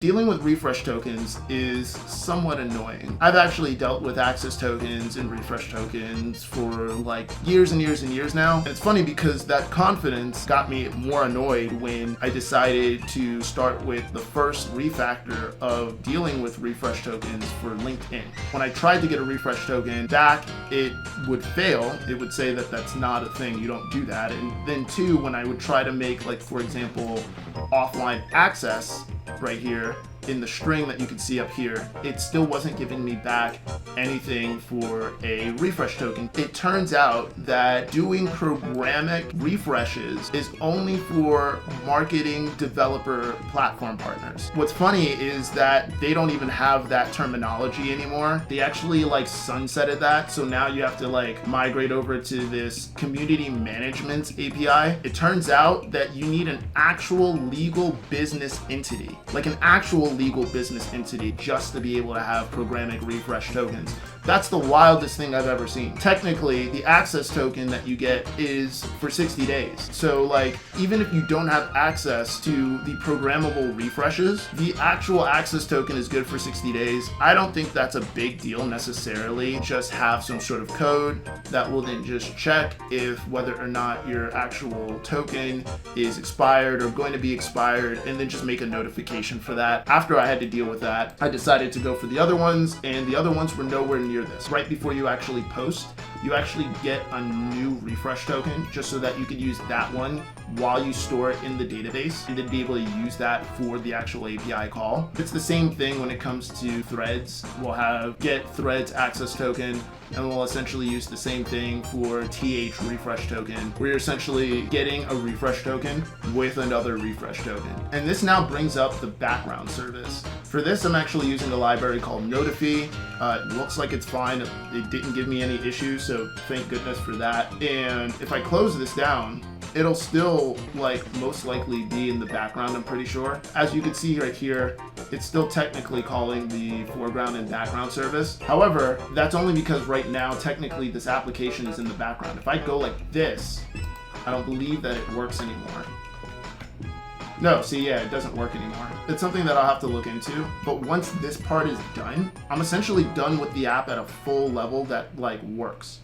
Dealing with refresh tokens is somewhat annoying. I've actually dealt with access tokens and refresh tokens for like years and years and years now. And it's funny because that confidence got me more annoyed when I decided to start with the first refactor of dealing with refresh tokens for LinkedIn. When I tried to get a refresh token back, it would fail. It would say that that's not a thing, you don't do that. And then two, when I would try to make, like, for example, offline access right here in the string that you can see up here, it still wasn't giving me back anything for a refresh token. It turns out that doing programmatic refreshes is only for marketing developer platform partners. What's funny is that they don't even have that terminology anymore. They actually like sunsetted that, so now you have to like migrate over to this community management API. It turns out that you need an actual legal business entity, like an actual legal business entity, just to be able to have programmatic refresh tokens. That's the wildest thing I've ever seen. Technically, the access token that you get is for 60 days. So like, even if you don't have access to the programmable refreshes, the actual access token is good for 60 days. I don't think that's a big deal necessarily. Just have some sort of code that will then just check if whether or not your actual token is expired or going to be expired, and then just make a notification for that. After I had to deal with that, I decided to go for the other ones, and the other ones were nowhere near this. Right before you actually post, you actually get a new refresh token just so that you can use that one while you store it in the database and then be able to use that for the actual API call. It's the same thing when it comes to threads. We'll have get threads access token, and we'll essentially use the same thing for TH refresh token. We're essentially getting a refresh token with another refresh token. And this now brings up the background service. For this, I'm actually using a library called Notify. It looks like it's fine. It didn't give me any issues, so thank goodness for that. And if I close this down, it'll still like most likely be in the background, I'm pretty sure. As you can see right here, it's still technically calling the foreground and background service. However, that's only because right now technically this application is in the background. If I go like this, I don't believe that it works anymore. No, see, yeah, it doesn't work anymore. It's something that I'll have to look into, but once this part is done, I'm essentially done with the app at a full level that like works.